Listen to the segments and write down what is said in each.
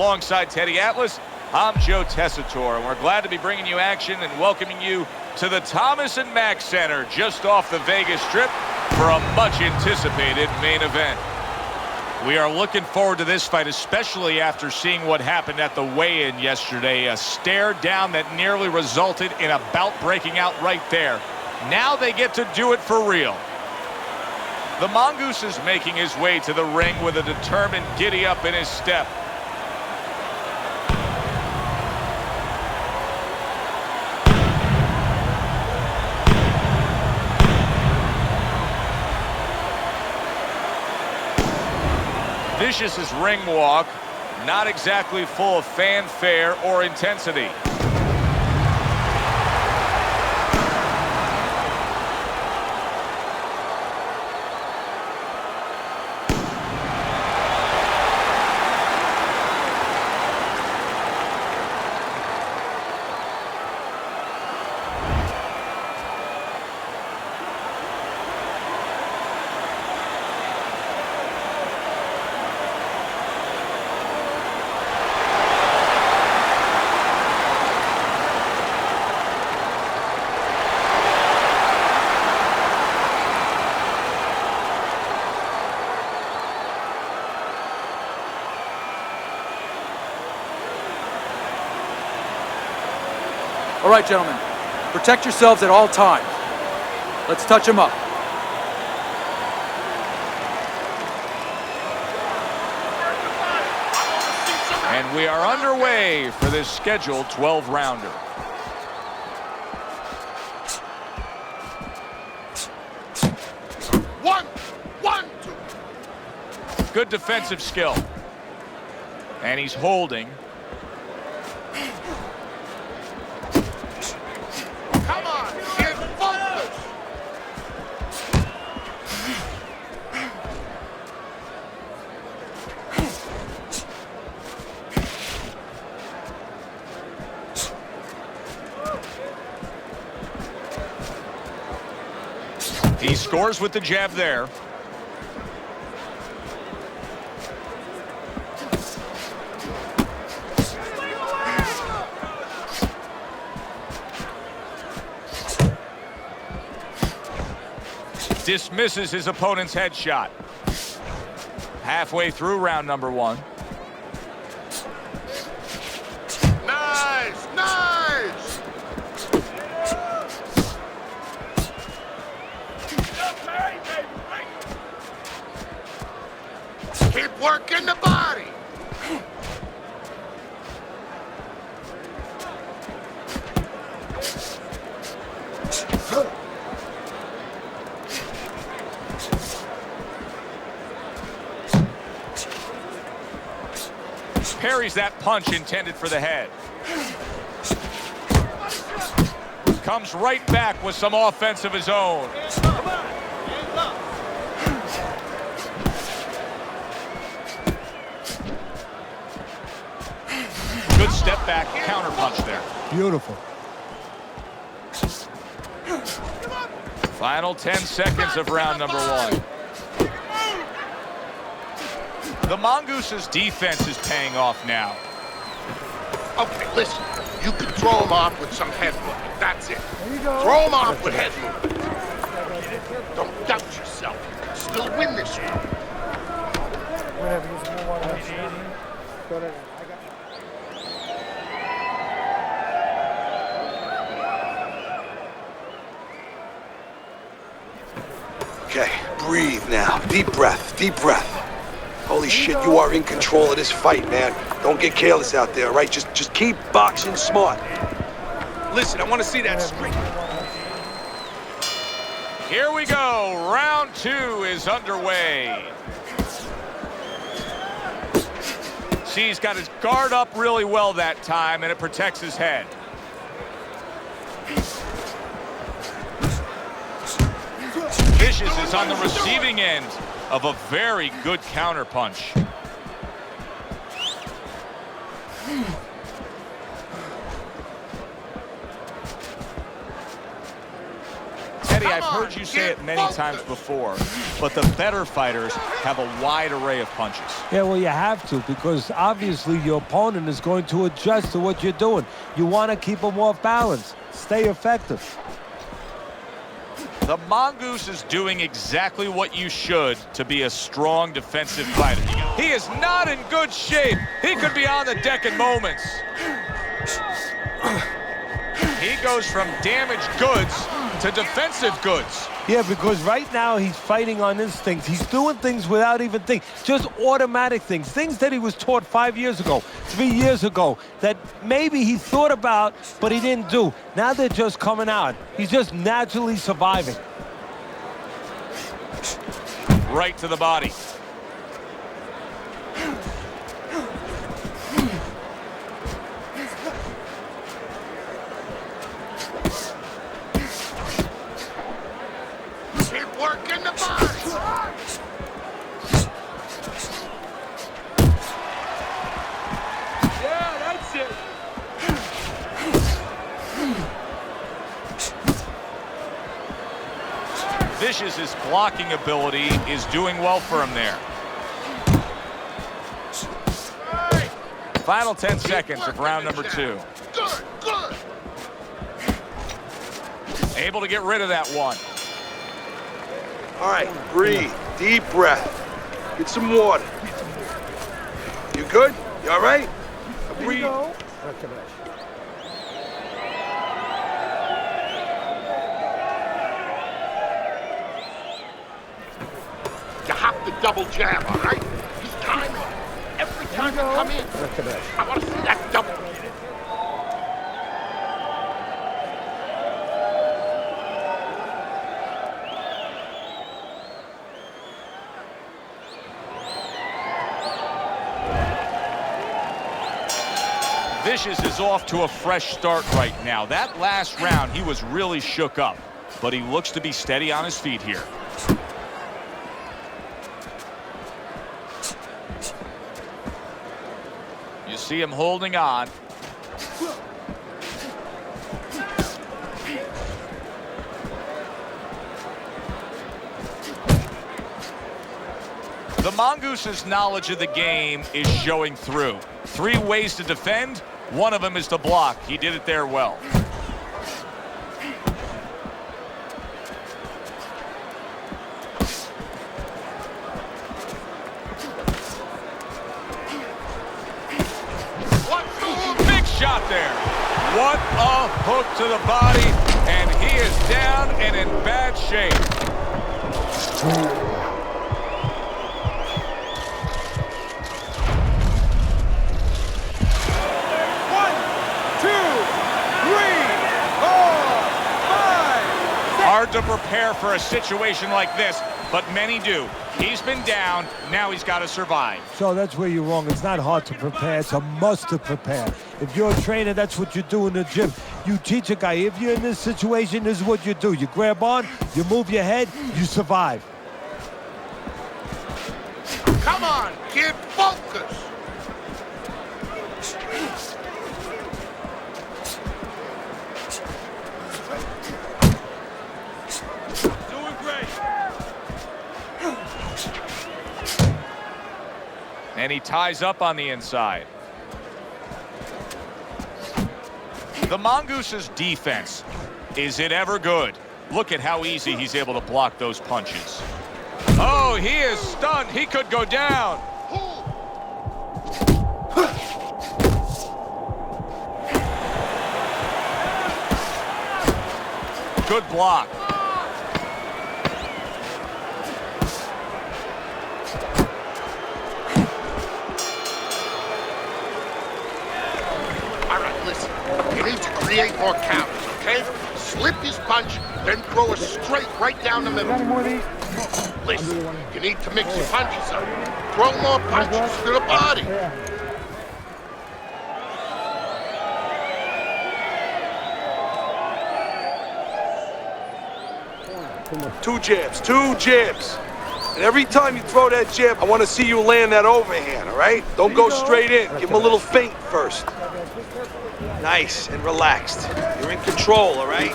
Alongside Teddy Atlas, I'm Joe Tessitore, and we're glad to be bringing you action and welcoming you to the Thomas & Mack Center just off the Vegas Strip for a much-anticipated main event. We are looking forward to this fight, especially after seeing what happened at the weigh-in yesterday. A stare down that nearly resulted in a bout breaking out right there. Now they get to do it for real. The Mongoose is making his way to the ring with a determined giddy-up in his step. Vicious's ring walk, not exactly full of fanfare or intensity. All right, gentlemen, protect yourselves at all times. Let's touch him up. And we are underway for this scheduled 12-rounder. One, two. Good defensive skill. And he's holding. Come on, get focused. He scores with the jab there. Dismisses his opponent's headshot. Halfway through round number one. Nice, nice. Keep working the body. Parries that punch intended for the head. Comes right back with some offense of his own. Good step back counter punch there. Beautiful. Final 10 seconds of round number one. The Mongoose's defense is paying off now. Okay, listen. You can throw him off with some head movement. That's it. Throw him off with head movement. Don't doubt yourself. You can still win this one. Okay, breathe now. Deep breath, deep breath. Holy shit, you are in control of this fight, man. Don't get careless out there, all right? Just keep boxing smart. Listen, I want to see that streak. Here we go. Round two is underway. See, he's got his guard up really well that time, and it protects his head. Vicious is on the receiving end of a very good counter punch. Eddie, I've heard you say it many times before, but the better fighters have a wide array of punches. Yeah, well, you have to, because obviously your opponent is going to adjust to what you're doing. You want to keep them off balance. Stay effective. The Mongoose is doing exactly what you should to be a strong defensive fighter. He is not in good shape. He could be on the deck in moments. He goes from damaged goods to defensive goods. Yeah, because right now he's fighting on instincts. He's doing things without even thinking. Just automatic things. Things that he was taught 5 years ago, 3 years ago, that maybe he thought about, but he didn't do. Now they're just coming out. He's just naturally surviving. Right to the body. Keep working the body. Yeah, that's it. Vicious's blocking ability is doing well for him there. Final 10 seconds of round number 2. Good, good. Able to get rid of that one. All right, breathe. Deep breath. Get some water. You good? You all right? Breathe. You have to double jab, all right? He's timing. Every time you come in, I want to see that double. Vicious is off to a fresh start right now. That last round, he was really shook up, but he looks to be steady on his feet here. You see him holding on. The Mongoose's knowledge of the game is showing through. 3 ways to defend. One of them is to block. He did it there well. Big shot there. What a hook to the body, and he is down and in bad shape. Hard to prepare for a situation like this, but many do. He's been down, now he's got to survive. So that's where you're wrong. It's not hard to prepare. It's a must to prepare. If you're a trainer, that's what you do in the gym. You teach a guy, if you're in this situation, this is what you do. You grab on, you move your head, you survive. Come on, kid, focus. Doing great. And he ties up on the inside. The Mongoose's defense, is it ever good? Look at how easy he's able to block those punches. Oh, he is stunned. He could go down. Good block. All right, listen. You need to create more counters, okay? Slip his punch, then throw a straight right down the middle. Listen, you need to mix your punches up. Throw more punches to the body. 2 jabs, 2 jabs. And every time you throw that jab, I want to see you land that overhand, all right? Don't go straight in. Give him a little feint first. Nice and relaxed. You're in control, all right?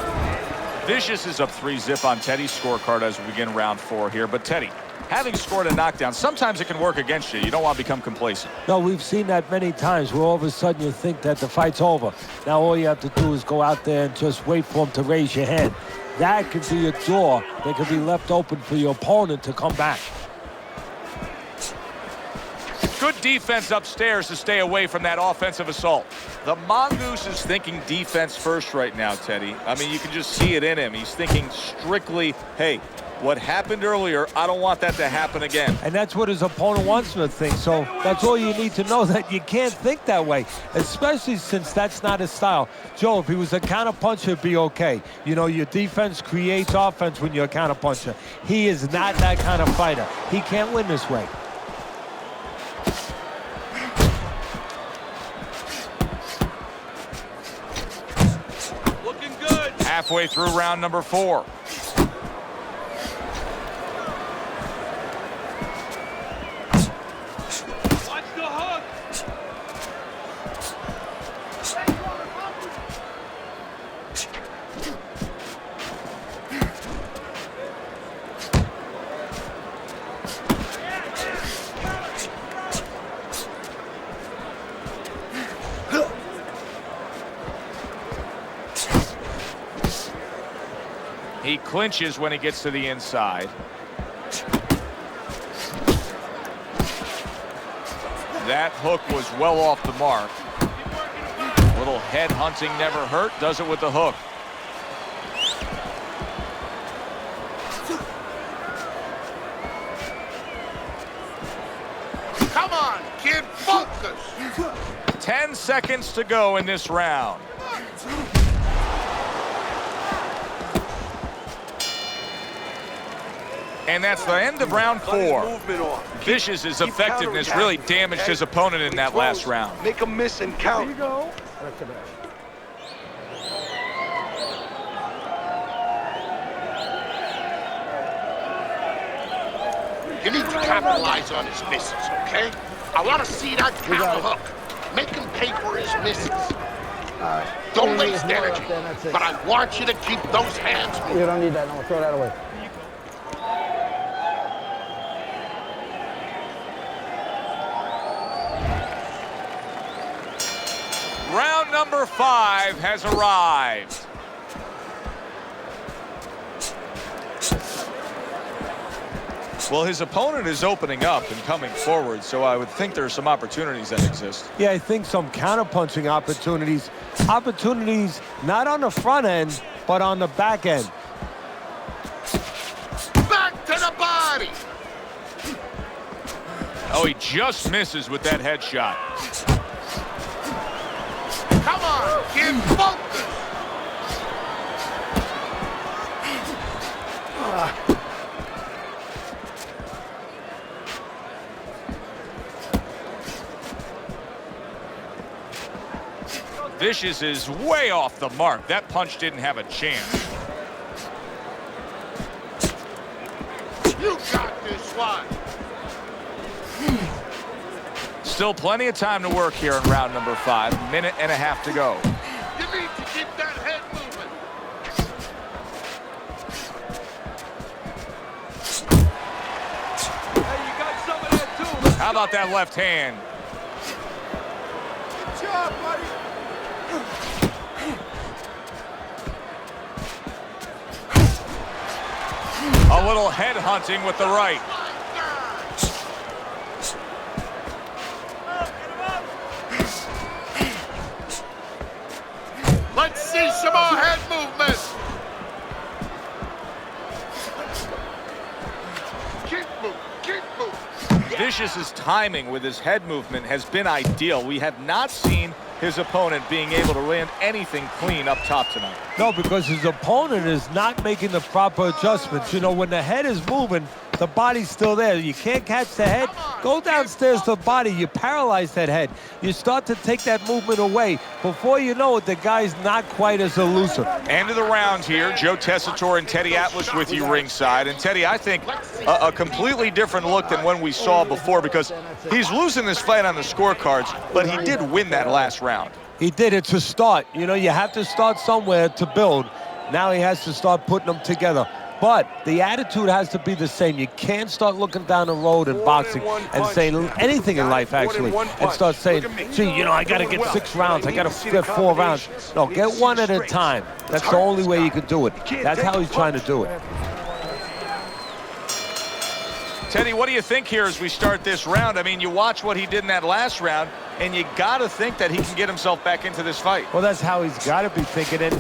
Vicious is up 3-zip on Teddy's scorecard as we begin round 4 here. But Teddy, having scored a knockdown, sometimes it can work against you. You don't want to become complacent. No, we've seen that many times where all of a sudden you think that the fight's over. Now all you have to do is go out there and just wait for him to raise your hand. That could be a door that could be left open for your opponent to come back. Good defense upstairs to stay away from that offensive assault. The Mongoose is thinking defense first right now, Teddy. I mean, you can just see it in him. He's thinking strictly, hey, what happened earlier, I don't want that to happen again. And that's what his opponent wants him to think. So that's all you need to know, that you can't think that way, especially since that's not his style. Joe, if he was a counterpuncher, it'd be okay. You know, your defense creates offense when you're a counterpuncher. He is not that kind of fighter. He can't win this way. Looking good. Halfway through round number 4. He clinches when he gets to the inside. That hook was well off the mark. Little head hunting never hurt. Does it with the hook. Come on, kid, focus. 10 seconds to go in this round. And that's the end of round 4. Vicious's effectiveness really damaged his opponent in that last round. Make him miss and count. You need to capitalize on his misses, okay? I want to see that counter hook. Make him pay for his misses. Don't waste energy, but I want you to keep those hands moving. You don't need that, no, throw that away. Round number 5 has arrived. Well, his opponent is opening up and coming forward, so I would think there are some opportunities that exist. Yeah, I think some counterpunching opportunities. Opportunities not on the front end, but on the back end. Back to the body. Oh, he just misses with that headshot. Come on, kid, focus. Vicious is way off the mark. That punch didn't have a chance. You got this one. Still plenty of time to work here in round number 5. Minute and a half to go. You need to keep that head moving. Hey, you got some of that too. How about that left hand? Good job, buddy. A little head hunting with the right. Let's see some more head movement. Keep moving, keep moving. Vicious's timing with his head movement has been ideal. We have not seen his opponent being able to land anything clean up top tonight. No, because his opponent is not making the proper adjustments. You know, when the head is moving, the body's still there. You can't catch the head. Go downstairs to the body. You paralyze that head. You start to take that movement away. Before you know it, the guy's not quite as elusive. End of the round here. Joe Tessitore and Teddy Atlas with you ringside. And Teddy, I think a completely different look than when we saw before, because he's losing this fight on the scorecards, but he did win that last round. He did. It's a start. You know, you have to start somewhere to build. Now he has to start putting them together. But the attitude has to be the same. You can't start looking down the road in boxing and saying anything in life, actually, and start saying, gee, you know, I got to get 6 rounds. I got to get 4 rounds. No, get one at a time. That's the only way you can do it. That's how he's trying to do it. Teddy, what do you think here as we start this round? I mean, you watch what he did in that last round, and you got to think that he can get himself back into this fight. Well, that's how he's got to be thinking, and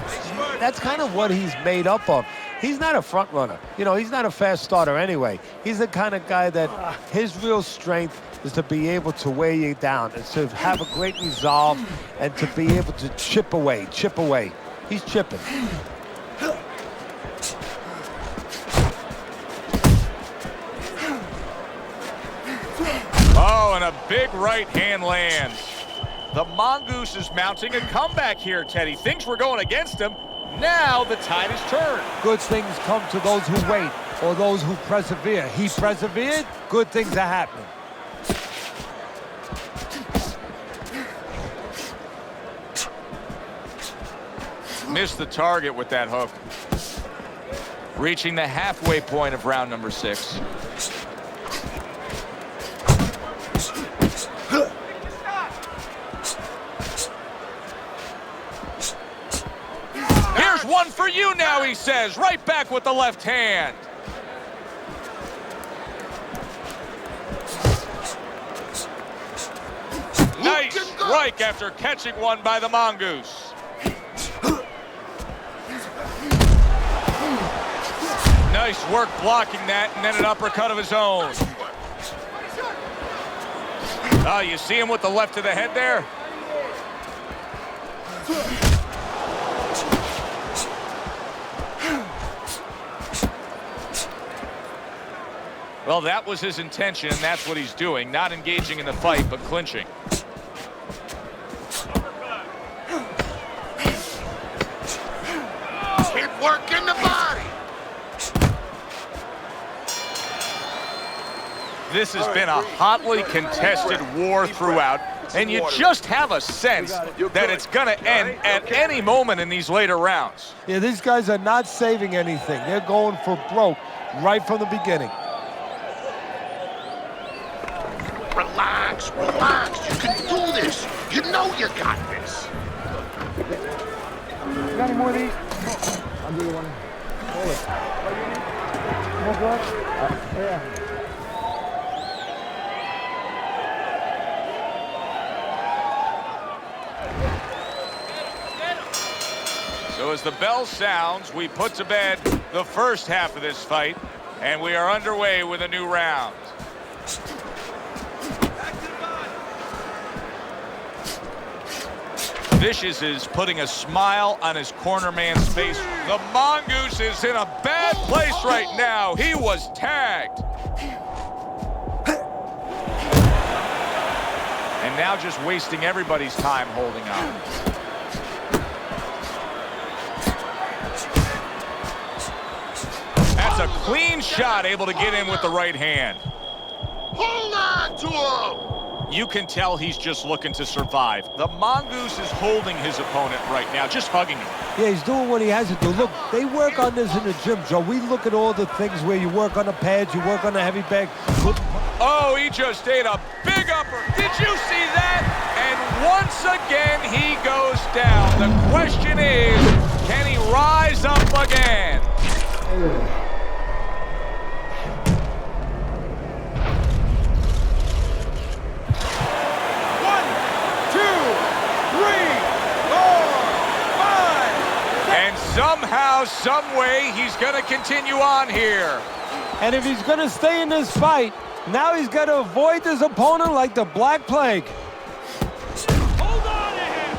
that's kind of what he's made up of. He's not a front runner. You know, he's not a fast starter anyway. He's the kind of guy that his real strength is to be able to weigh you down and to have a great resolve and to be able to chip away. He's chipping. Oh, and a big right hand lands. The Mongoose is mounting a comeback here, Teddy. Things were going against him. Now the tide is turned. Good things come to those who wait or those who persevere. He persevered, good things are happening. Missed the target with that hook. Reaching the halfway point of round number 6. One for you now, he says. Right back with the left hand. Nice strike after catching one by the Mongoose. Nice work blocking that, and then an uppercut of his own. Oh, you see him with the left to the head there? Well, that was his intention, and that's what he's doing. Not engaging in the fight, but clinching. Keep working the body. This has been a hotly contested war throughout, and you just have a sense that it's going to end at any moment in these later rounds. Yeah, these guys are not saving anything. They're going for broke right from the beginning. Relax, relax. You can do this. You know you got this. You got any more of these? I'll give you one. Hold it. More blood? Yeah. So as the bell sounds, we put to bed the first half of this fight, and we are underway with a new round. Vicious is putting a smile on his corner man's face. The Mongoose is in a bad place right now. He was tagged. And now just wasting everybody's time holding on. That's a clean shot, able to get in with the right hand. Hold on to him. You can tell he's just looking to survive. The Mongoose is holding his opponent right now, just hugging him. Yeah, he's doing what he has to do. Look, they work on this in the gym, Joe. We look at all the things where you work on the pads, you work on the heavy bag. Oh, he just ate a big upper. Did you see that? And once again, he goes down. The question is, can he rise up again? Somehow, some way, he's going to continue on here. And if he's going to stay in this fight, now he's got to avoid his opponent like the Black Plague. Hold on to him.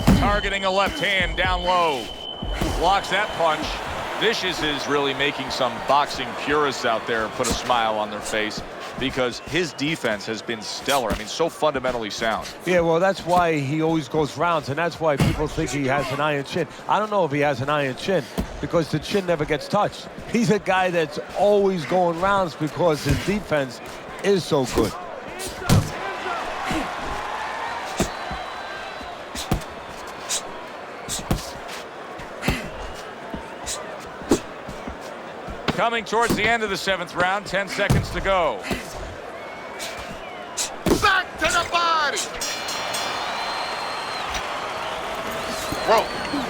Move. Targeting a left hand down low. Blocks that punch. Vicious is really making some boxing purists out there put a smile on their face, because his defense has been stellar. I mean, so fundamentally sound. Yeah, well, that's why he always goes rounds, and that's why people think he has an iron chin. I don't know if he has an iron chin, because the chin never gets touched. He's a guy that's always going rounds because his defense is so good. coming towards the end of the 7th round. 10 seconds to go. Back to the body.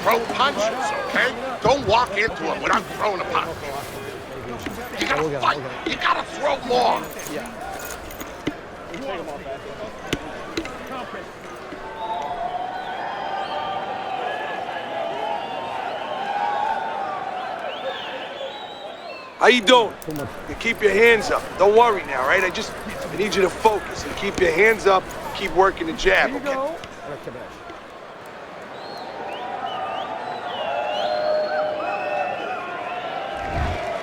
Throw punches, okay? Don't walk into him without throwing a punch. You gotta fight. You gotta throw more. How you doing? You keep your hands up. Don't worry now, right? I need you to focus and keep your hands up. Keep working the jab, okay?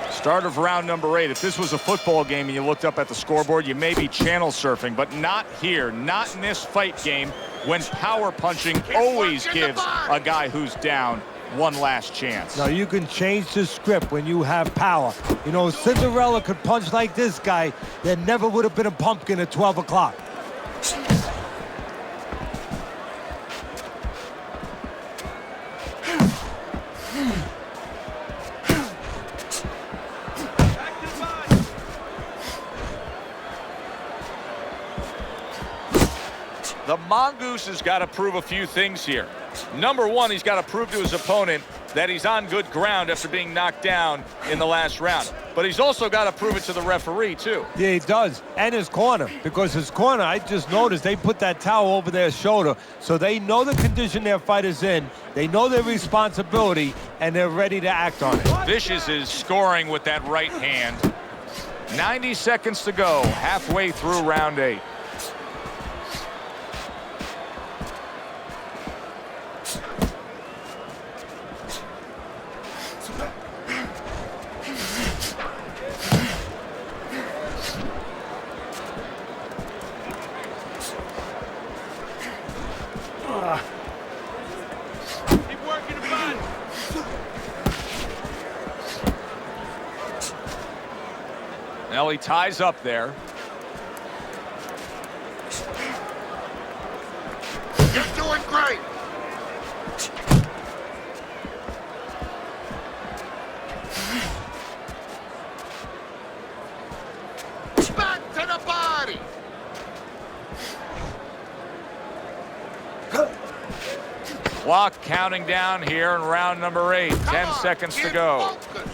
Start of round number 8. If this was a football game and you looked up at the scoreboard, you may be channel surfing, but not here, not in this fight game, when power punching always gives a guy who's down one last chance. Now you can change the script when you have power. You know, Cinderella could punch like this guy, there never would have been a pumpkin at 12 o'clock. The Mongoose has got to prove a few things here. Number one, he's got to prove to his opponent that he's on good ground after being knocked down in the last round. But he's also got to prove it to the referee, too. Yeah, he does. And his corner. Because his corner, I just noticed, they put that towel over their shoulder. So they know the condition their fighter's in. They know their responsibility, and they're ready to act on it. Vicious is scoring with that right hand. 90 seconds to go, halfway through round 8. Well, he ties up there. You're doing great. Back to the body. Clock counting down here in round number 8. 10 seconds to go. Focus.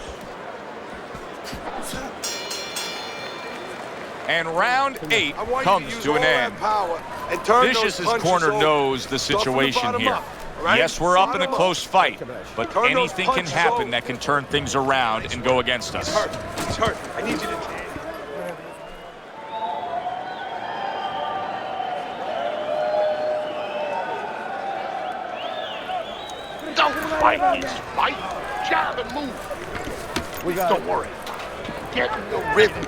And round 8 comes to an end. Vicious's corner knows the situation here. Yes, we're up in a close fight, but anything can happen that can turn things around and go against us. He's hurt. I need you to... Don't fight his fight. Jab and move. Don't worry. Get in the rhythm.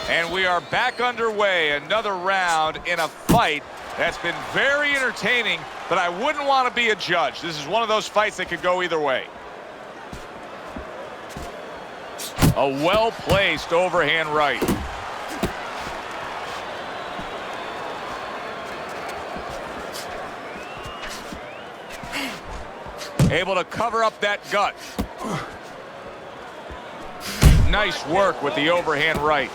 And we are back underway. Another round in a fight that's been very entertaining, but I wouldn't want to be a judge. This is one of those fights that could go either way. A well-placed overhand right. Able to cover up that gut. Nice work with the overhand right.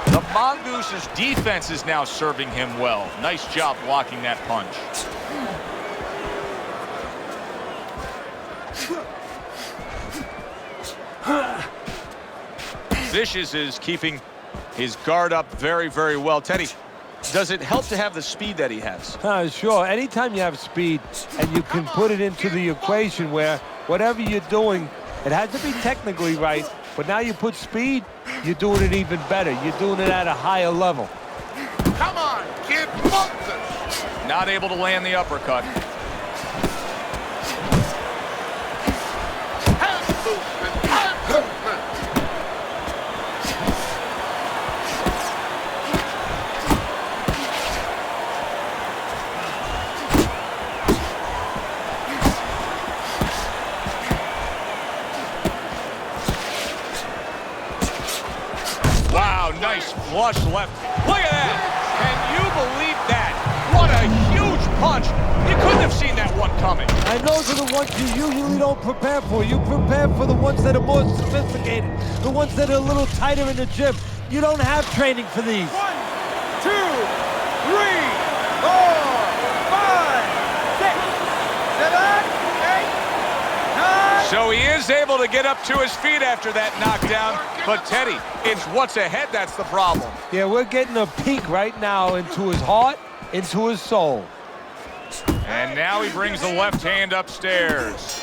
The Mongoose's defense is now serving him well. Nice job blocking that punch. Vicious is keeping his guard up very, very well. Teddy, does it help to have the speed that he has? Sure. Anytime you have speed and you can put it into the equation where whatever you're doing, it has to be technically right, but now you put speed, you're doing it even better. You're doing it at a higher level. Come on, kid, focus. Not able to land the uppercut. Hand movement, hand movement. flush left. Look at that. Can you believe that? What a huge punch. You couldn't have seen that one coming. And those are the ones you usually don't prepare for. You prepare for the ones that are more sophisticated, the ones that are a little tighter in the gym. You don't have training for these. 1, 2, 3, 4, 5, 6, 7, 8, 9. So he is able to get up to his feet after that knockdown. But Teddy, it's what's ahead that's the problem. Yeah, we're getting a peek right now into his heart, into his soul. And now he brings the left hand upstairs.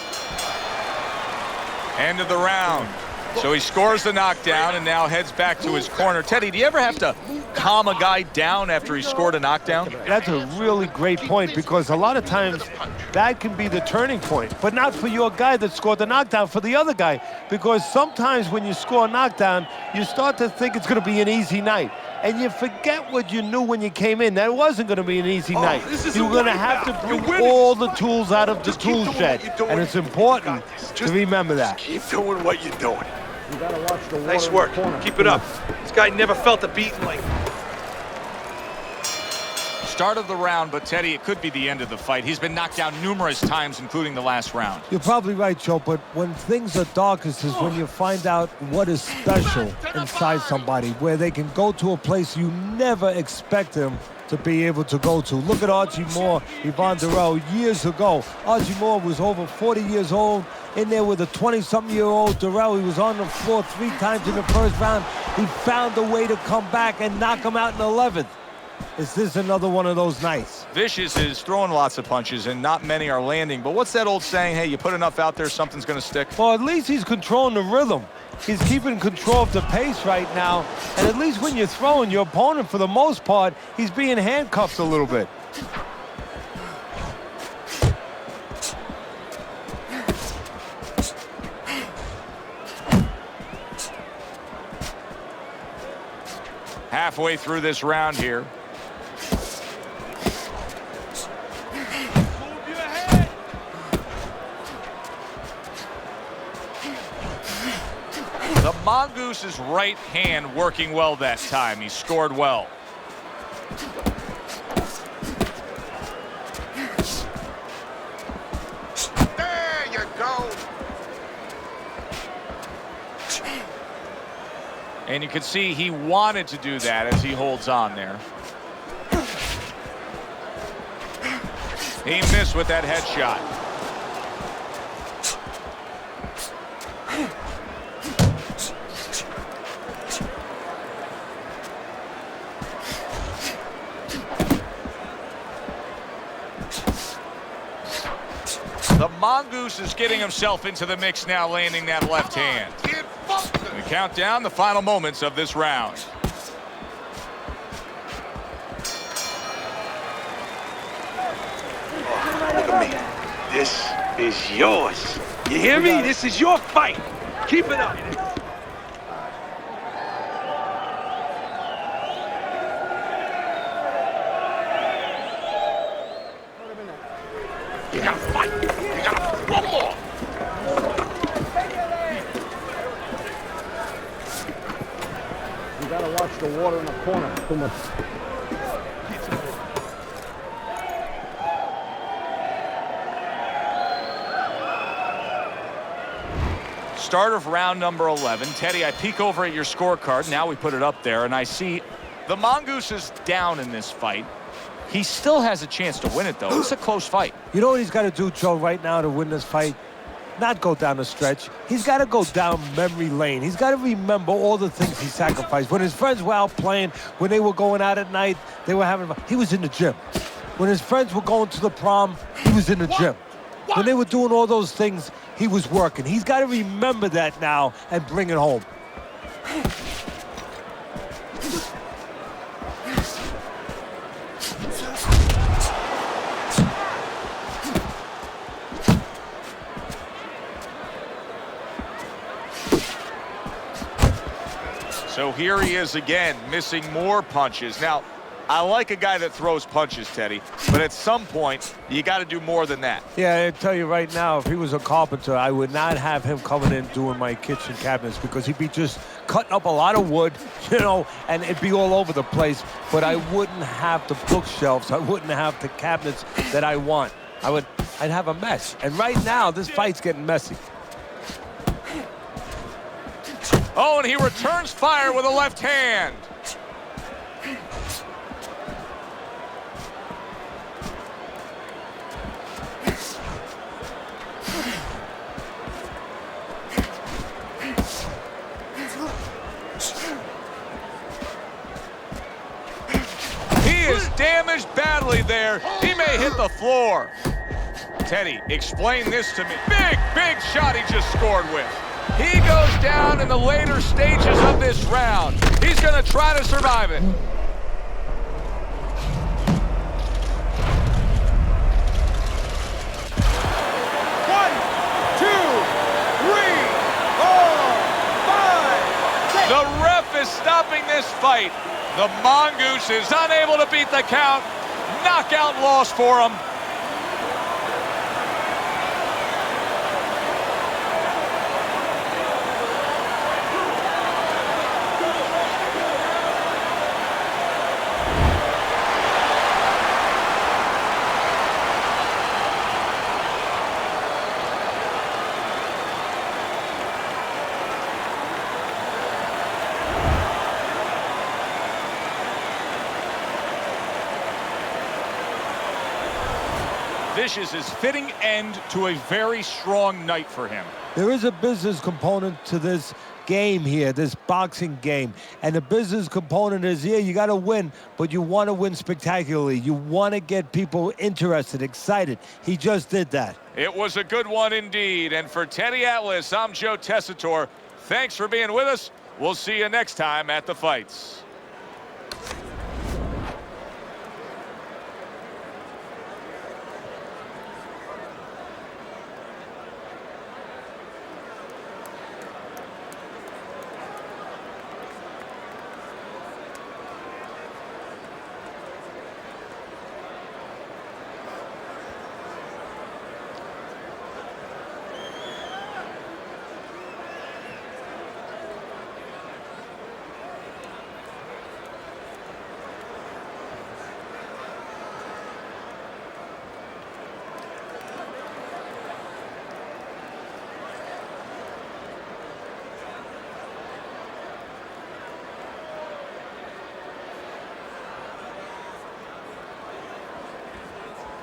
End of the round. So he scores the knockdown and now heads back to his corner. Teddy, do you ever have to calm a guy down after he scored a knockdown? That's a really great point, because a lot of times that can be the turning point, but not for your guy that scored the knockdown, for the other guy, because sometimes when you score a knockdown, you start to think it's going to be an easy night. And you forget what you knew when you came in. That wasn't going to be an easy night. You were going to have to bring all the tools out of the tool shed. And it's important to remember that. Keep doing what you're doing. You gotta watch the water. Nice in the work. corner. Keep it up. This guy never felt a beating like. Start of the round, but Teddy, it could be the end of the fight. He's been knocked down numerous times, including the last round. You're probably right, Joe, but when things are darkest is when you find out what is special inside somebody, where they can go to a place you never expect them to be able to go to. Look at Archie Moore, Yvonne Durrell, years ago. Archie Moore was over 40 years old, in there with a 20-something-year-old Durrell. He was on the floor 3 times in the first round. He found a way to come back and knock him out in the 11th. Is this another one of those nights? Vicious is throwing lots of punches, and not many are landing. But what's that old saying? Hey, you put enough out there, something's going to stick. Well, at least he's controlling the rhythm. He's keeping control of the pace right now. And at least when you're throwing, your opponent, for the most part, he's being handcuffed a little bit. Halfway through this round here. The Mongoose's right hand working well that time. He scored well. There you go. And you can see he wanted to do that as he holds on there. He missed with that headshot. The Mongoose is getting himself into the mix now, landing that left hand. We count down the final moments of this round. Look at me. This is yours. You hear me? This is your fight. Keep it up. You gotta fight. You gotta one more. You gotta watch the water in the corner. Too much. Start of round number 11. Teddy, I peek over at your scorecard. Now we put it up there, and I see the Mongoose is down in this fight. He still has a chance to win it, though. It's a close fight. You know what he's got to do, Joe, right now to win this fight? Not go down the stretch. He's got to go down memory lane. He's got to remember all the things he sacrificed. When his friends were out playing, when they were going out at night, they were having fun. He was in the gym. When his friends were going to the prom, he was in the gym. When they were doing all those things, he was working. He's got to remember that now and bring it home. So here he is again, missing more punches. Now, I like a guy that throws punches, Teddy, but at some point, you got to do more than that. Yeah, I tell you right now, if he was a carpenter, I would not have him coming in doing my kitchen cabinets because he'd be just cutting up a lot of wood, you know, and it'd be all over the place. But I wouldn't have the bookshelves. I wouldn't have the cabinets that I want. I'd have a mess. And right now, this fight's getting messy. Oh, and he returns fire with a left hand. He is damaged badly there. He may hit the floor. Teddy, explain this to me. Big shot he just scored with. He goes down in the later stages of this round. He's going to try to survive it. 1, 2, 3, 4, 5, 6. The ref is stopping this fight. The Mongoose is unable to beat the count. Knockout loss for him. This is his fitting end to a very strong night for him. There is a business component to this game here, this boxing game. And the business component is, yeah, you got to win, but you want to win spectacularly. You want to get people interested, excited. He just did that. It was a good one indeed. And for Teddy Atlas, I'm Joe Tessitore. Thanks for being with us. We'll see you next time at the fights.